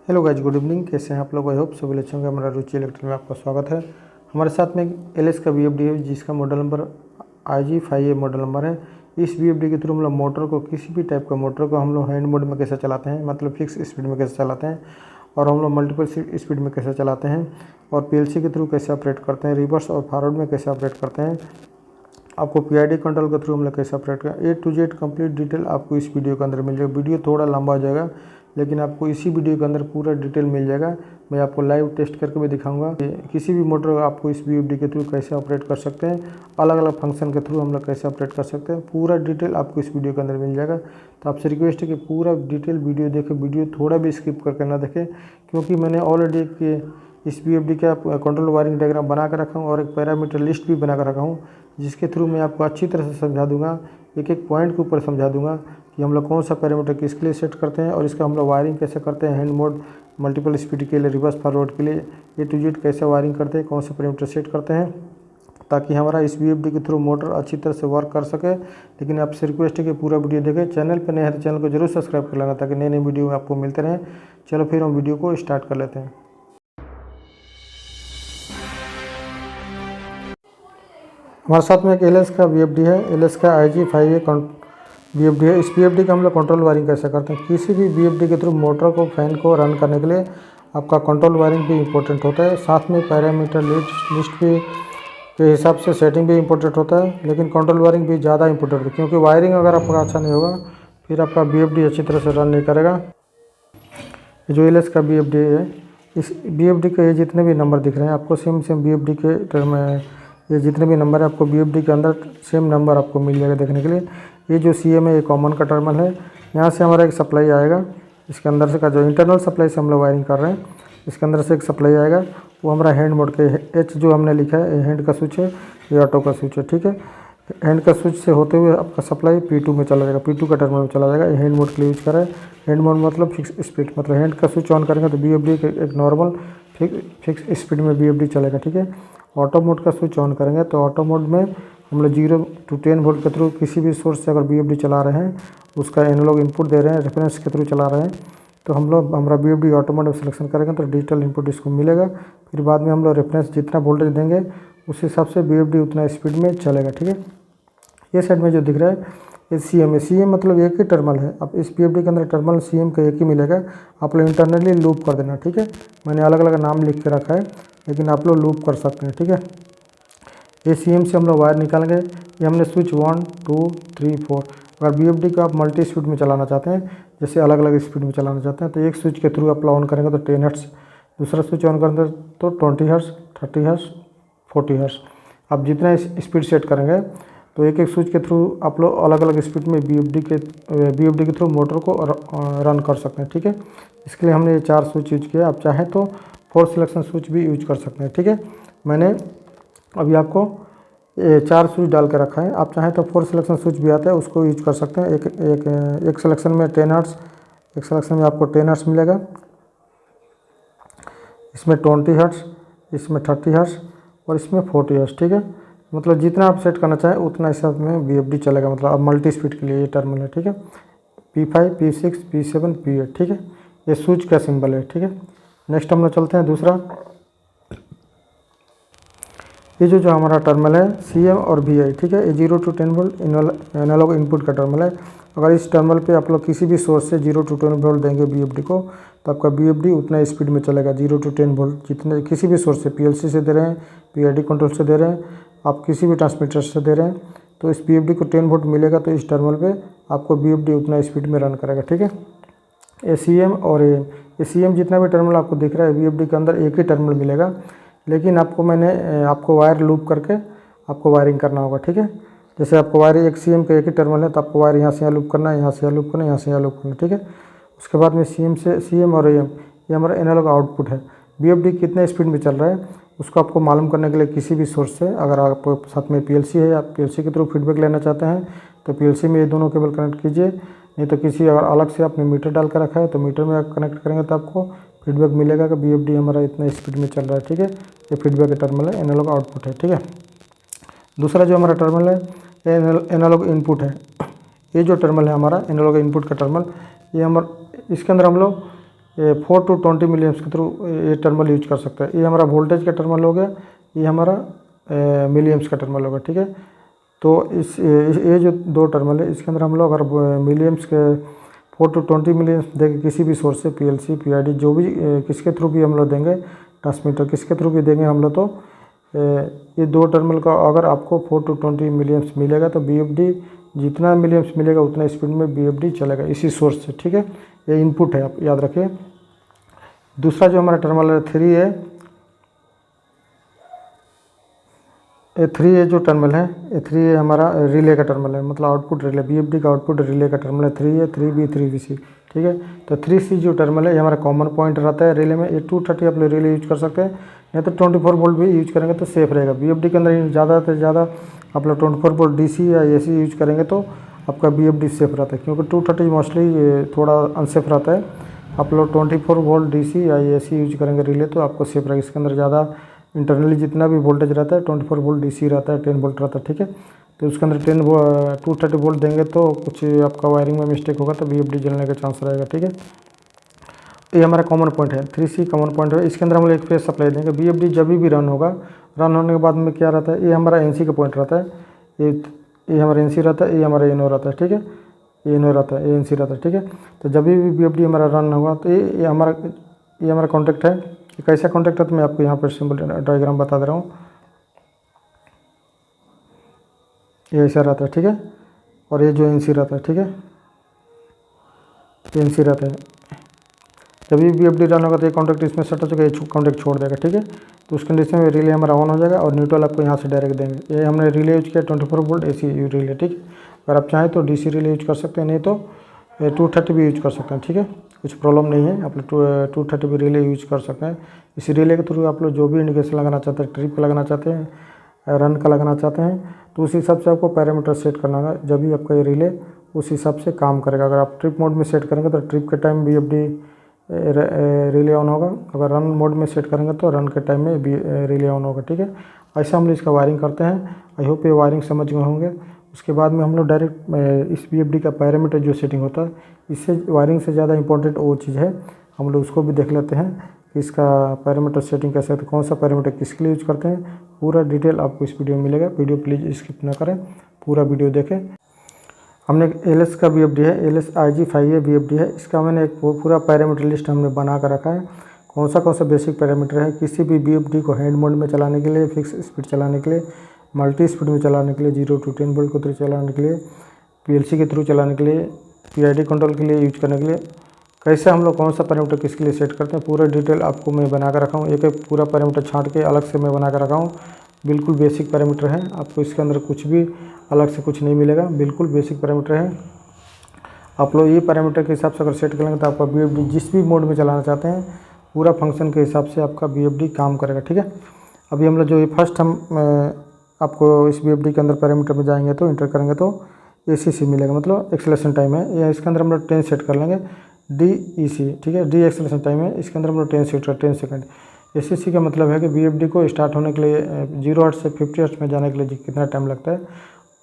Hello guys, good evening. कैसे हैं आप लोग? आई होप सभी अच्छे होंगे। हमारा रुचि इलेक्ट्रिक में आपका स्वागत है। हमारे साथ में एलएस का बीएफडी है जिसका model number IG5A model number है। इस बीएफडी के थ्रू हम लोग मोटर को, किसी भी टाइप का मोटर को हम लोग हैंड मोड में कैसे चलाते हैं, मतलब फिक्स स्पीड में कैसे चलाते हैं, और हम लोग मल्टीपल स्पीड में कैसे चलाते हैं, और पीएलसी के थ्रू कैसे ऑपरेट करते हैं, रिवर्स और फॉरवर्ड में कैसे ऑपरेट करते हैं, आपको पीआईडी कंट्रोल के थ्रू हम लोग कैसे ऑपरेट करें, A to Z complete detail आपको इस वीडियो के अंदर मिल जाएगा। वीडियो थोड़ा लंबा हो जाएगा लेकिन आपको इसी वीडियो के अंदर पूरा डिटेल मिल जाएगा। मैं आपको लाइव टेस्ट करके भी दिखाऊंगा कि किसी भी मोटर आपको इस बीएफडी के थ्रू कैसे ऑपरेट कर सकते हैं, अलग अलग फंक्शन के थ्रू हम लोग कैसे ऑपरेट कर सकते हैं, पूरा डिटेल आपको इस वीडियो के अंदर मिल जाएगा। तो आपसे रिक्वेस्ट है कि पूरा डिटेल वीडियो देखें, वीडियो थोड़ा भी स्किप करके ना देखें, क्योंकि मैंने ऑलरेडी इस बीएफडी का कंट्रोल वायरिंग डायग्राम बना कर रखा हूँ और एक पैरामीटर लिस्ट भी बना कर रखा हूँ, जिसके थ्रू मैं आपको अच्छी तरह से समझा दूंगा, एक एक पॉइंट के ऊपर समझा दूंगा कि हम लोग कौन सा पैरामीटर किसके लिए सेट करते हैं और इसका हम लोग वायरिंग कैसे करते हैं, हैंड मोड, मल्टीपल स्पीड के लिए, रिवर्स फॉरवर्ड के लिए, A to Z कैसे वायरिंग करते हैं, कौन से पैरामीटर सेट करते हैं, ताकि हमारा इस बीएफडी के थ्रू मोटर अच्छी तरह से वर्क कर सके। लेकिन आपसे रिक्वेस्ट है कि पूरा वीडियो देखें। चैनल पर नए हैं तो चैनल को जरूर सब्सक्राइब कर लेना ताकि नए नए वीडियो आपको मिलते रहें। चलो फिर हम वीडियो को स्टार्ट कर लेते हैं। हमारे साथ में एक एलएस का बीएफडी है, एलएस का IG5A बीएफडी है। इस बीएफडी का हम लोग कंट्रोल वायरिंग कैसे करते हैं। किसी भी बीएफडी के थ्रू मोटर को, फैन को रन करने के लिए आपका कंट्रोल वायरिंग भी इम्पोर्टेंट होता है, साथ में पैरामीटर लिस्ट भी के हिसाब से सेटिंग भी इम्पोर्टेंट होता है, लेकिन कंट्रोल वायरिंग भी ज़्यादा इंपॉर्टेंट होता है, क्योंकि वायरिंग अगर आपका अच्छा नहीं होगा फिर आपका बीएफडी अच्छी तरह से रन नहीं करेगा। जो एलएस का बीएफडी है, इस बीएफडी के ये जितने भी नंबर दिख रहे हैं आपको सेम बीएफडी के टर्म में, ये जितने भी नंबर है आपको बीएफडी के अंदर सेम नंबर आपको मिल जाएगा देखने के लिए। ये जो CM है ये कॉमन का टर्मिनल है। यहाँ से हमारा एक सप्लाई आएगा, इसके अंदर से का जो इंटरनल सप्लाई से हम लोग वायरिंग कर रहे हैं, इसके अंदर से एक सप्लाई आएगा, वो हमारा हैंड मोड के H जो हमने लिखा है, ये हैंड का स्विच है, ये ऑटो का स्विच है, ठीक है। हैंड का स्विच से होते हुए आपका सप्लाई P2 में चला जाएगा, P2 का टर्मिनल में चला जाएगा। ये हैंड मोड के लिए यूज कर रहा है। हैंड मोड मतलब फिक्स स्पीड, मतलब हैंड का स्विच ऑन करेंगे तो बीएफडी एक नॉर्मल फिक्स स्पीड में बीएफडी चलेगा, ठीक है। ऑटो मोड का स्विच ऑन करेंगे तो ऑटो मोड में हम लोग 0 to 10 वोल्ट के थ्रू किसी भी सोर्स से अगर बीएफडी चला रहे हैं, उसका एनालॉग इनपुट दे रहे हैं, रेफरेंस के थ्रू चला रहे हैं, तो हम लोग हमारा बीएफडी ऑटो मोड में सिलेक्शन करेंगे तो डिजिटल इनपुट इसको मिलेगा। फिर बाद में हम लोग रेफरेंस जितना वोल्टेज देंगे उस हिसाब से बीएफडी उतना स्पीड में चलेगा, ठीक है। ये साइड में जो दिख रहा है ये CM है। CM मतलब एक ही टर्मिनल है। अब इस बीएफडी के अंदर टर्मिनल CM का एक ही मिलेगा। आप लोग इंटरनली लूप कर देना, ठीक है। मैंने अलग अलग नाम लिख के रखा है, लेकिन आप लोग लूप कर सकते हैं, ठीक है। ये CM से हम लोग वायर निकालेंगे। ये हमने स्विच 1 2 3 4। अगर बीएफडी को आप मल्टी स्पीड में चलाना चाहते हैं, जैसे अलग अलग स्पीड में चलाना चाहते हैं, तो एक स्विच के थ्रू आप ऑन करेंगे तो 10 हर्ट्ज, दूसरा स्विच ऑन करेंगे तो 20 हर्ट्ज, 30 हर्ट्ज, 40 हर्ट्ज। आप जितना स्पीड सेट करेंगे तो एक एक स्विच के थ्रू आप लोग अलग अलग स्पीड में बीएफडी के थ्रू मोटर को रन कर सकते हैं, ठीक है। इसके लिए हमने ये 4 स्विच यूज किया। आप चाहें तो 4 सिलेक्शन स्विच भी यूज कर सकते हैं, ठीक है। मैंने अभी आपको ये 4 स्विच डाल के रखा है। आप चाहें तो 4 सिलेक्शन स्विच भी आता है, उसको यूज कर सकते हैं। एक सिलेक्शन में 10 हर्ट्ज, एक सिलेक्शन में आपको 10 हर्ट्ज मिलेगा, इसमें 20 हर्ट्ज, इसमें 30 हर्ट्ज और इसमें 40 हर्ट्ज, ठीक है। मतलब जितना आप सेट करना चाहें उतना हिसाब में बीएफडी चलेगा। मतलब अब मल्टी स्पीड के लिए ये टर्मिनल है, ठीक है। P5 P6 P7 P8, ठीक है। ये स्विच का सिंबल है, ठीक है। नेक्स्ट हम लोग चलते हैं दूसरा। ये जो हमारा टर्मिनल है CM और VI, ठीक है। ये 0 to 10 वोल्ट एनालॉग इनपुट का टर्मिनल है। अगर इस टर्मिनल पे आप लोग किसी भी सोर्स से 0 to 10 वोल्ट देंगे बीएफडी को, तो आपका बीएफडी उतना स्पीड में चलेगा। 0 to 10 वोल्ट जितने किसी भी सोर्स से, पीएलसी से दे रहे हैं, पीआईडी कंट्रोल से दे रहे हैं, आप किसी भी ट्रांसमीटर से दे रहे हैं, तो इस बीएफडी को 10 वोल्ट मिलेगा, तो इस टर्मिनल पे आपको बीएफडी उतना स्पीड में रन करेगा, ठीक है। ये CM और ये CM जितना भी टर्मिनल आपको दिख रहा है बीएफडी के अंदर एक ही टर्मिनल मिलेगा, लेकिन आपको वायर लूप करके आपको वायरिंग करना होगा, ठीक है। जैसे आपको वायर एक CM का एक ही टर्मिनल है तो आपको वायर यहाँ से यहाँ लूप करना है, यहाँ से यहाँ लूप करना है, यहाँ से यहाँ लूप करना है, ठीक है। उसके बाद में CM और AM, ये हमारा एनालॉग आउटपुट है। बीएफडी कितने स्पीड में चल रहा है उसको आपको मालूम करने के लिए किसी भी सोर्स से, अगर आप साथ में पीएलसी है, आप पीएलसी के थ्रू फीडबैक लेना चाहते हैं तो पीएलसी में ये दोनों केबल कनेक्ट कीजिए। नहीं तो किसी अगर अलग से आपने मीटर डाल कर रखा है तो मीटर में आप कनेक्ट करेंगे तो आपको फीडबैक मिलेगा कि बीएफडी हमारा इतना स्पीड में चल रहा है, ठीक है। ये फीडबैक का टर्मिनल है, एनालॉग आउटपुट है, ठीक है। दूसरा जो हमारा टर्मिनल है ये एनालॉग इनपुट है। ये जो टर्मिनल है हमारा एनालॉग इनपुट का टर्मिनल, ये इसके अंदर हम लोग 4 to 20 मिली एम्प्स के थ्रू ये टर्मिनल यूज कर सकते हैं। ये हमारा वोल्टेज का टर्मिनल हो गया, ये हमारा मिली एम्प्स का टर्मिनल होगा, ठीक है। तो ये जो दो टर्मिनल है इसके अंदर हम लोग अगर मिली एम्प्स के 4 to 20 मिली एम्प्स देंगे किसी भी सोर्स से, PLC PID जो भी किसके थ्रू भी हम लोग देंगे, ट्रांसमीटर किसके थ्रू भी देंगे हम लोग, तो ये दो टर्मिनल का अगर आपको 4 to 20 मिली एम्प्स मिलेगा तो BFD जितना मिली एम्प्स मिलेगा उतना स्पीड में BFD चलेगा इसी सोर्स से, ठीक है। ये इनपुट है, आप याद रखिए। दूसरा जो हमारा टर्मिनल 3 है, ये 3 ये जो टर्मिनल है, ये 3 ये हमारा रिले का टर्मिनल है, मतलब आउटपुट रिले, BFD का आउटपुट रिले का टर्मिनल है 3 है, 3B 3BC, ठीक है। तो 3C जो टर्मिनल है ये हमारा कॉमन पॉइंट रहता है रिले में। ये 230 आप लोग रिले यूज कर सकते हैं, नहीं तो 24 वोल्ट भी यूज करेंगे तो सेफ रहेगा। BFD के अंदर ज़्यादा से ज़्यादा आप लोग 24 वोल्ट DC या AC यूज करेंगे तो आपका BFD सेफ रहता है, क्योंकि 230 मोस्टली थोड़ा अनसेफ रहता है। आप लोग 24 वोल्ट DC या AC यूज करेंगे रिले तो आपको सेफ रहेगा। इसके अंदर ज़्यादा इंटरनली जितना भी वोल्टेज रहता है 24 वोल्ट DC रहता है, 10 वोल्ट रहता है, ठीक है। तो उसके अंदर 230 वोल्ट देंगे तो कुछ आपका वायरिंग में मिस्टेक होगा तो BFD जलने का चांस रहेगा, ठीक है। ये हमारा कॉमन पॉइंट है, 3C कॉमन पॉइंट है। इसके अंदर हम लोग एक फेज सप्लाई देंगे। BFD जब भी रन होगा, रन होने के बाद में क्या रहता है, ये हमारा NC का पॉइंट रहता है, ये हमारा NC रहता है, ये हमारा NO रहता है, ठीक है। ये NO रहता है, ये NC रहता है, ठीक है। तो जब भी BFD हमारा रन होगा तो ये हमारा कॉन्टैक्ट है। ये कैसा कॉन्टैक्ट है तो मैं आपको यहाँ पर सिंबल डायग्राम बता दे रहा हूँ। ये ऐसा रहता है, ठीक है। और ये जो NC रहता है, ठीक है, NC रहता है। जब भी BFD रन होगा तो ये कॉन्टैक्ट इसमें सेट हो चुका है, ये कॉन्टैक्ट छोड़ देगा, ठीक है। तो उस कंडीशन में रिले हमारा ऑन हो जाएगा और न्यूट्रल आपको यहाँ से डायरेक्ट देंगे। ये हमने रिले यूज किया 24 वोल्ट AC रिले, ठीक है। अगर आप चाहें तो DC रिले यूज कर सकते हैं, नहीं तो 230 भी यूज कर सकते हैं, ठीक है। कुछ प्रॉब्लम नहीं है, आप लोग 230 भी रिले यूज कर सकते हैं। इस रिले के थ्रू आप लोग जो भी इंडिकेशन लगाना चाहते हैं, ट्रिप का लगाना चाहते हैं, रन का लगाना चाहते हैं, तो उस हिसाब से आपको पैरामीटर सेट करना होगा। जब भी आपका ये रिले उस हिसाब से काम करेगा। अगर आप ट्रिप मोड में सेट करेंगे तो ट्रिप के टाइम BFD रिले ऑन होगा, अगर रन मोड में सेट करेंगे तो रन के टाइम में भी रिले ऑन होगा, ठीक है। ऐसा हम लोग इसका वायरिंग करते हैं। आई होप ये वायरिंग समझ गए होंगे। उसके बाद में हम लोग डायरेक्ट इस BFD का पैरामीटर जो सेटिंग होता है, इससे वायरिंग से ज़्यादा इंपॉर्टेंट वो चीज़ है, हम लोग उसको भी देख लेते हैं कि इसका पैरामीटर सेटिंग कैसे है, कौन सा पैरामीटर किसके लिए यूज करते हैं। पूरा डिटेल आपको इस वीडियो में मिलेगा। वीडियो प्लीज़ स्किप ना करें, पूरा वीडियो देखें। हमने LS का BFD है, LS IG5A BFD है। इसका मैंने एक पूरा पैरामीटर लिस्ट हमने बना कर रखा है, कौन सा बेसिक पैरामीटर है किसी भी BFD को हैंड मोड में चलाने के लिए, फिक्स स्पीड चलाने के लिए, मल्टी स्पीड में चलाने के लिए, 0 to 10 वोल्ट के थ्रू चलाने के लिए, PLC के थ्रू चलाने के लिए, PID कंट्रोल के लिए यूज करने के लिए, कैसे हम लोग कौन सा पैरामीटर किसके लिए सेट करते हैं, पूरा डिटेल आपको मैं बना कर रखा हूँ। एक पूरा पैरामीटर छांट के अलग से मैं बना कर रखा हूँ। बिल्कुल बेसिक पैरामीटर है, आपको इसके अंदर कुछ भी अलग से कुछ नहीं मिलेगा, बिल्कुल बेसिक पैरामीटर है। आप लोग ये पैरामीटर के हिसाब से अगर सेट करेंगे तो आपका BFD जिस भी मोड में चलाना चाहते हैं पूरा फंक्शन के हिसाब से आपका BFD काम करेगा, ठीक है। अभी हम लोग जो ये फर्स्ट हम आपको इस BFD के अंदर पैरामीटर में जाएंगे तो इंटर करेंगे तो ACC मिलेगा, मतलब एक्सेलेरेशन टाइम है। या इसके अंदर हम लोग 10 सेट कर लेंगे, DEC, ठीक है, D एक्सेलेरेशन टाइम है। इसके अंदर हम लोग 10 सेट कर 10 सेकंड। ACC का मतलब है कि BFD को स्टार्ट होने के लिए 0 हर्ट्ज से 50 हर्ट्ज में जाने के लिए कितना टाइम लगता है,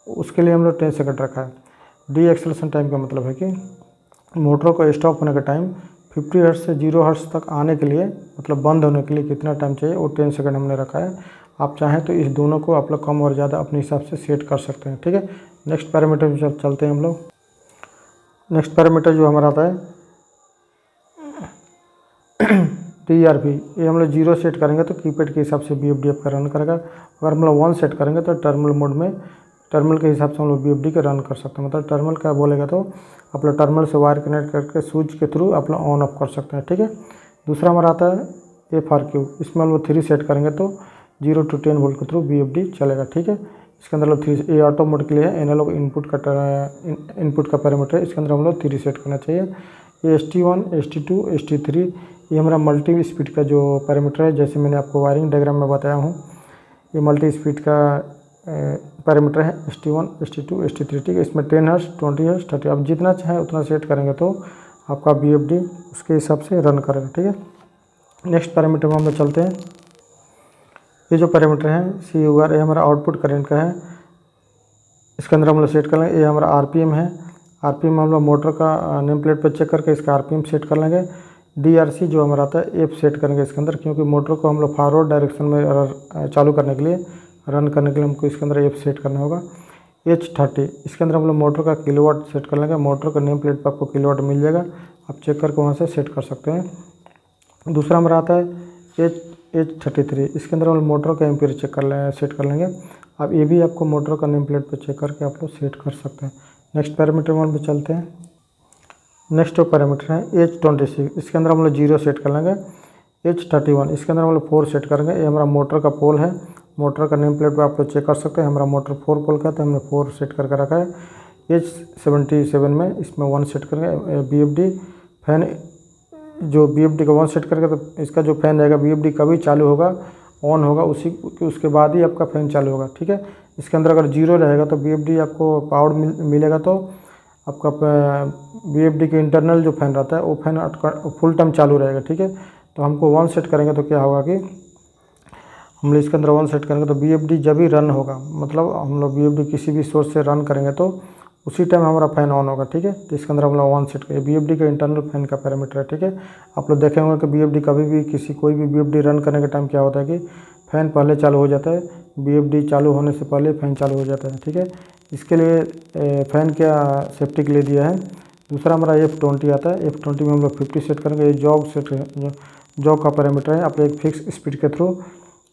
उसके लिए हम लोग 10 सेकंड रखा है। D एक्सेलेरेशन टाइम का मतलब है कि मोटर को स्टॉप होने का टाइम 50 हर्ट्ज से 0 हर्ट्ज तक आने के लिए, मतलब बंद होने के लिए कितना टाइम चाहिए, वो 10 सेकंड हमने रखा है। आप चाहें तो इस दोनों को आप लोग कम और ज़्यादा अपने हिसाब से सेट कर सकते हैं, ठीक है। नेक्स्ट पैरामीटर में चलते हैं हम लोग। नेक्स्ट पैरामीटर जो हमारा आता है TRP, ये हम लोग 0 सेट करेंगे तो कीपैड के हिसाब से BFD आपका रन करेगा। अगर हम लोग 1 सेट करेंगे तो टर्मिनल मोड में, टर्मिनल के हिसाब से हम लोग BFD के रन कर सकते हैं। मतलब टर्मिनल क्या बोलेगा तो आप लोग टर्मिनल से वायर कनेक्ट करके स्विच के थ्रू आप लोग ऑन ऑफ कर सकते हैं, ठीक है। दूसरा हमारा आता है FRQ, इसमें हम लोग 3 सेट करेंगे तो 0 to 10 वोल्ट के थ्रू BFD चलेगा, ठीक है। इसके अंदर लोग 3, ये ऑटो मोड के लिए है, एनालॉग इनपुट का पैरामीटर है। इसके अंदर हम लोग 3 सेट करना चाहिए। ये ST1, ST2, ST3, ये हमारा मल्टी स्पीड का जो पैरामीटर है, जैसे मैंने आपको वायरिंग डायग्राम में बताया हूँ, ये मल्टी स्पीड का पैरामीटर है ST1, ST2, ST3, ठीक है। इसमें 10 हर्ट्ज, 20 हर्ट्ज, 30, आप जितना चाहें उतना सेट करेंगे तो आपका BFD उसके हिसाब से रन करेगा, ठीक है। नेक्स्ट पैरामीटर में हम लोग चलते हैं। ये जो पैरामीटर है CUR, ये हमारा आउटपुट करंट का है। इसके अंदर हम लोग सेट कर लेंगे, ये हमारा RPM है। RPM हम लोग मोटर का नेम प्लेट पर चेक करके इसका RPM सेट कर लेंगे। DRC जो हमारा आता है F सेट करेंगे इसके अंदर, क्योंकि मोटर को हम लोग फॉरवर्ड डायरेक्शन में चालू करने के लिए, रन करने के लिए हमको इसके अंदर F सेट करना होगा। H30 इसके अंदर हम लोग मोटर का किलोवाट सेट कर लेंगे। मोटर का नेम प्लेट पर आपको किलोवाट मिल जाएगा, आप चेक करके वहाँ से सेट कर सकते हैं। दूसरा हमारा आता है H33 इसके अंदर हम लोग मोटर का एम्पीयर सेट कर लेंगे। अब ये भी आपको मोटर का नेम प्लेट पर चेक करके आप लोग सेट कर सकते हैं। नेक्स्ट पैरामीटर वन पे चलते हैं। नेक्स्ट जो पैरामीटर है H26 इसके अंदर हम लोग 0 सेट कर लेंगे। H31 इसके अंदर हम लोग 4 सेट करेंगे। ये हमारा मोटर का पोल है, मोटर का नेम प्लेट पर आप लोग चेक कर सकते हैं। हमारा मोटर 4 पोल का है तो हमने 4 सेट करके रखा है। H77 में इसमें 1 सेट करेंगे। BFD फैन जो BFD का 1 सेट करके, तो इसका जो फैन रहेगा BFD कभी चालू होगा, ऑन होगा उसके बाद ही आपका फ़ैन चालू होगा, ठीक है। इसके अंदर अगर 0 रहेगा तो BFD आपको पावर मिलेगा तो आपका BFD के इंटरनल जो फ़ैन रहता है वो फैन फुल टाइम चालू रहेगा, ठीक है। तो हमको 1 सेट करेंगे तो क्या होगा कि हम लोग इसके अंदर 1 सेट करेंगे तो BFD जब ही रन होगा, मतलब हम लोग BFD किसी भी सोर्स से रन करेंगे तो उसी टाइम हमारा फ़ैन ऑन होगा, ठीक है। तो इसके अंदर हम लोग 1 सेट करें। BFD का इंटरनल फैन का पैरामीटर है, ठीक है। आप लोग देखे होंगे कि BFD कभी भी कोई भी BFD रन करने के टाइम क्या होता है कि फ़ैन पहले चालू हो जाता है, BFD चालू होने से पहले फ़ैन चालू हो जाता है, ठीक है। इसके लिए फ़ैन क्या सेफ्टी के लिए दिया है। दूसरा हमारा F20 आता है। F20 में हम लोग 50 सेट करेंगे। ये जॉग का पैरामीटर है। आप लोग एक फिक्स स्पीड के थ्रू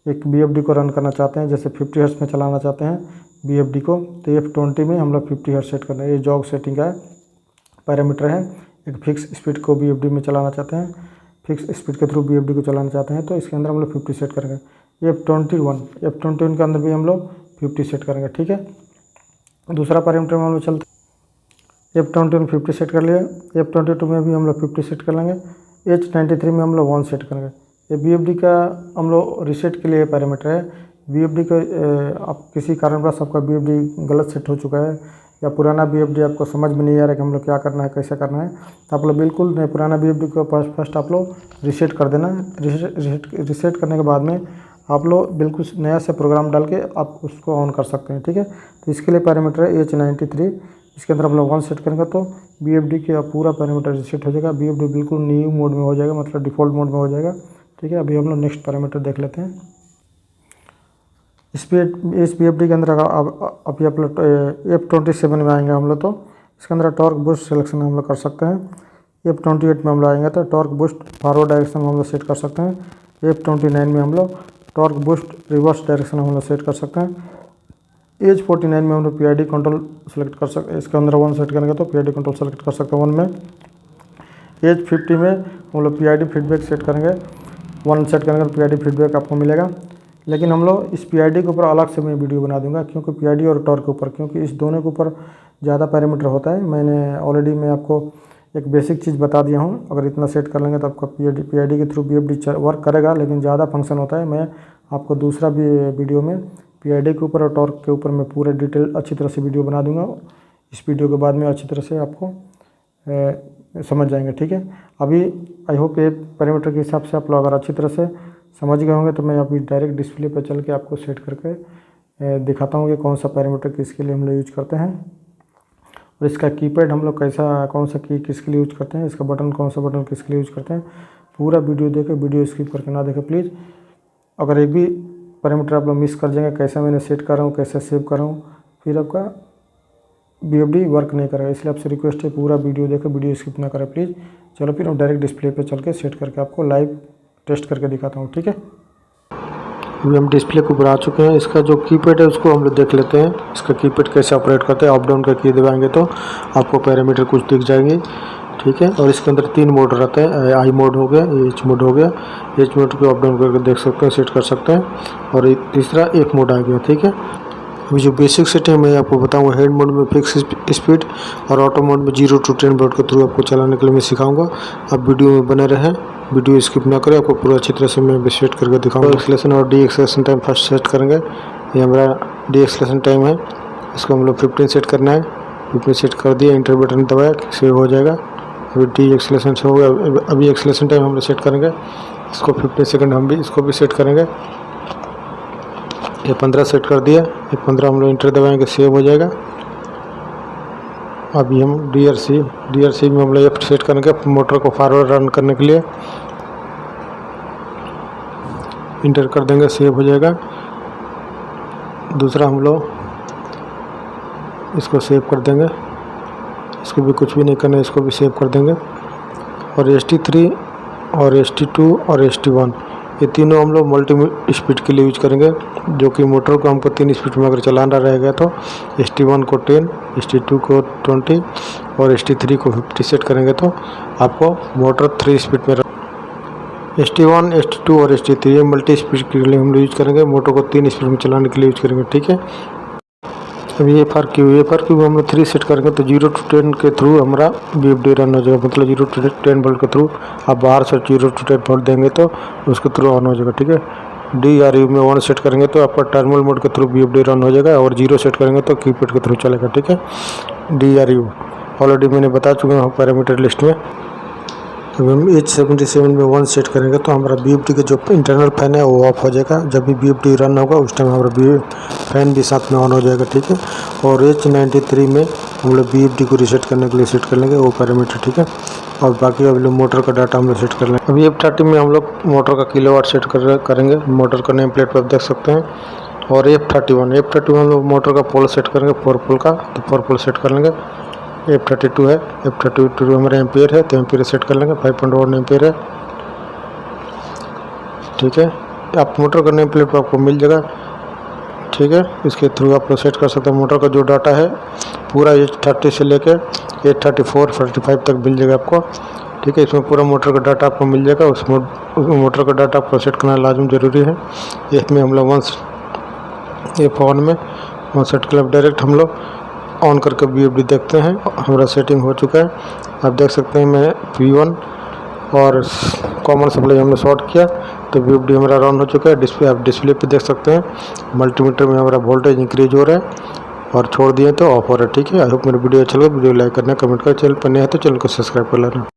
एक BFD को रन करना चाहते हैं, जैसे 50 हर्ट्ज में चलाना चाहते हैं BFD को, तो F20 में हम लोग 50 हर्ट्ज सेट करना है। ये जॉग सेटिंग का पैरामीटर है। एक फिक्स स्पीड को BFD में चलाना चाहते हैं, फिक्स स्पीड के थ्रू BFD को चलाना चाहते हैं तो इसके अंदर हम लोग 50 सेट करेंगे। F21 के अंदर भी हम लोग 50 सेट करेंगे, ठीक है। दूसरा पैरामीटर में हम लोग चलते हैं। F21 50 सेट कर लिया। F22 में भी हम लोग 50 सेट कर लेंगे। H93 में हम लोग 1 सेट करेंगे। ये BFD का हम लोग रीसेट के लिए पैरामीटर है। BFD का आप किसी कारणवश आपका BFD गलत सेट हो चुका है या पुराना BFD आपको समझ में नहीं आ रहा कि हम लोग क्या करना है, कैसे करना है, तो आप लोग बिल्कुल पुराना BFD को फर्स्ट आप लोग रीसेट कर देना। रीसेट करने के बाद में आप लोग बिल्कुल नया से प्रोग्राम डाल के आप उसको ऑन कर सकते हैं, ठीक है। तो इसके लिए पैरामीटर है H93। इसके अंदर हम लोग 1 सेट करेंगे तो BFD का पूरा पैरामीटर रीसेट हो जाएगा। BFD बिल्कुल न्यू मोड में हो जाएगा, मतलब डिफ़ॉल्ट मोड में हो जाएगा, ठीक है। अभी हम लोग नेक्स्ट पैरामीटर देख लेते हैं। इस BFD के अंदर अभी आप लोग F27 में आएंगे हम लोग तो इसके अंदर टॉर्क बूस्ट सिलेक्शन हम लोग कर सकते हैं। F28 में हम लोग आएंगे तो टॉर्क बूस्ट फॉरवर्ड डायरेक्शन में हम लोग सेट कर सकते हैं। F29 में हम लोग टॉर्क बूस्ट रिवर्स डायरेक्शन हम लोग सेट कर सकते हैं। H49 में हम लोग PID कंट्रोल सेलेक्ट कर सकते हैं। इसके अंदर 1 सेट करेंगे तो PID कंट्रोल सेलेक्ट कर सकते हैं 1 में। H50 में हम लोग PID फीडबैक सेट करेंगे। 1 सेट करेंगे तो PID फीडबैक आपको मिलेगा। लेकिन हम लोग इस PID के ऊपर अलग से मैं वीडियो बना दूंगा, क्योंकि PID और टॉर्क के ऊपर, क्योंकि इस दोनों के ऊपर ज़्यादा पैरामीटर होता है। मैंने ऑलरेडी मैं आपको एक बेसिक चीज़ बता दिया हूँ। अगर इतना सेट कर लेंगे तो आपका PID के थ्रू BFD वर्क करेगा, लेकिन ज़्यादा फंक्शन होता है। मैं आपको दूसरा भी वीडियो में PID के ऊपर और टॉर्क के ऊपर मैं पूरा डिटेल अच्छी तरह से वीडियो बना दूंगा। इस वीडियो के बाद में अच्छी तरह से आपको समझ जाएंगे, ठीक है। अभी आई होप ये पैरामीटर के हिसाब से आप लोग अगर अच्छी तरह से समझ गए होंगे तो मैं अभी डायरेक्ट डिस्प्ले पर चल के आपको सेट करके दिखाता हूँ कि कौन सा पैरामीटर किसके लिए हम लोग यूज करते हैं और इसका कीपैड हम लोग कौन सा की किसके लिए यूज करते हैं, इसका बटन कौन सा बटन किसके लिए यूज करते हैं। पूरा वीडियो देखें, वीडियो स्किप करके ना देखें प्लीज़। अगर एक भी पैरामीटर आप लोग मिस कर जाएंगे, कैसा मैंने सेट कर रहा हूँ, कैसे सेव कर रहा हूँ, फिर आपका BFD वर्क नहीं करेगा। इसलिए आपसे रिक्वेस्ट है पूरा वीडियो देखें, वीडियो स्किप ना करें प्लीज़। चलो फिर हम डायरेक्ट डिस्प्ले पे चल के सेट करके आपको लाइव टेस्ट करके दिखाता हूँ, ठीक है। अभी हम डिस्प्ले के ऊपर आ चुके हैं। इसका जो कीपैड है उसको हम लोग देख लेते हैं। इसका कीपैड कैसे ऑपरेट करते हैं। अप डाउन का की दबाएंगे तो आपको पैरामीटर कुछ दिख जाएंगे, ठीक है। और इसके अंदर 3 मोड रहते हैं। आई मोड हो गया, H मोड हो गया। H मोड को अप डाउन करके देख सकते हैं, सेट कर सकते हैं। और तीसरा F मोड आ गया, ठीक है। अभी जो बेसिक सेटिंग मैं आपको बताऊंगा, हेड मोड में फिक्स स्पीड और ऑटो मोड में 0 to 10 वोल्ट के थ्रू आपको चलाने के लिए मैं सिखाऊंगा। आप वीडियो में बने रहें, वीडियो स्किप ना करें। आपको पूरा अच्छी तरह से मैं सेट करके दिखाऊंगा। एक्सेलेरेशन और D acceleration time first set करेंगे। ये हमारा डी एक्सेलेरेशन टाइम है, इसको हम लोग 15 सेट करना है। 15 सेट कर दिया, इंटर बटन दबाया, सेव हो जाएगा। अभी डी एक्सेलेरेशन से हो गया। अभी एक्सेलेरेशन टाइम हम लोग सेट करेंगे, इसको 15 सेकेंड हम भी इसको भी सेट करेंगे। ये 15 सेट कर दिया। ये 15 हम लोग इंटर दबाएंगे, सेव हो जाएगा। अभी हम DRC में हम लोग F सेट करेंगे मोटर को फॉरवर्ड रन करने के लिए। इंटर कर देंगे, सेव हो जाएगा। दूसरा हम लोग इसको सेव कर देंगे, इसको भी कुछ भी नहीं करना है, इसको भी सेव कर देंगे। और ST3 और ST2 और ST1 ये तीनों हम लोग मल्टी स्पीड के लिए यूज करेंगे, जो कि मोटर को हमको 3 स्पीड में अगर चलाना रहेगा तो ST1 को 10, ST2 को 20 और ST3 को 50 सेट करेंगे तो आपको मोटर 3 स्पीड में ST1, ST2 और ST3 ये मल्टी स्पीड के लिए हम लोग यूज करेंगे, मोटर को 3 स्पीड में चलाने के लिए यूज करेंगे, ठीक है। अब ये FRQ हम लोग 3 सेट करेंगे तो 0 to 10 के थ्रू हमारा BFD रन हो जाएगा, मतलब 0 to 10 वोल्ट के थ्रू आप बाहर से 0 to 10 वोल्ट देंगे तो उसके थ्रू ऑन हो जाएगा, ठीक है। DRU में 1 सेट करेंगे तो आपका टर्मिनल मोड के थ्रू BFD रन हो जाएगा, और 0 सेट करेंगे तो कीपैड के थ्रू चलेगा, ठीक है। DRU ऑलरेडी मैंने बता चुका हूँ पैरामीटर लिस्ट में। अब हम H77 में 1 सेट करेंगे तो हमारा BFD का जो इंटरनल फैन है वो ऑफ हो जाएगा। जब भी BFD रन होगा उस टाइम हमारा फैन भी साथ में ऑन हो जाएगा, ठीक है। और H93 में हम लोग BFD को रीसेट करने के लिए सेट कर लेंगे वो पैरामीटर, ठीक है। और बाकी अभी लोग मोटर का डाटा हम लोग सेट कर लेंगे। अभी F30 में हम लोग मोटर का किलोवाट सेट करेंगे, मोटर का नेम प्लेट पर आप देख सकते हैं। और F31 हम लोग मोटर का पोल सेट करेंगे, 4 पोल का, तो 4 पोल सेट कर लेंगे। F32 है, F32 हमारे एम्पेयर है तो एम्पेयर सेट कर लेंगे, 5.1 एम्पेयर है, ठीक है। आप मोटर का नेम प्लेट पर आपको मिल जाएगा, ठीक है। इसके थ्रू आप लोग सेट कर सकते हैं। मोटर का जो डाटा है पूरा H30 से लेके H34, 45 तक मिल जाएगा आपको, ठीक है। इसमें पूरा मोटर का डाटा आपको मिल जाएगा। उस मोटर का डाटा आपको सेट करना लाजम ज़रूरी है। इसमें हम लोग F1 में 1 सेट क्लब डायरेक्ट हम लोग ऑन करके BFD देखते हैं। हमारा सेटिंग हो चुका है, आप देख सकते हैं। मैं P1 और कॉमन सप्लाई हमने शॉर्ट किया तो BFD हमारा रन हो चुका है। आप डिस्प्ले पे देख सकते हैं मल्टीमीटर में हमारा वोल्टेज इंक्रीज हो रहा है और छोड़ दिए तो ऑफ हो रहा है, ठीक है। आई होप मेरी वीडियो अच्छा लगा। वीडियो लाइक करना, कमेंट करना, चैनल पर नया है तो चैनल को सब्सक्राइब कर लेना।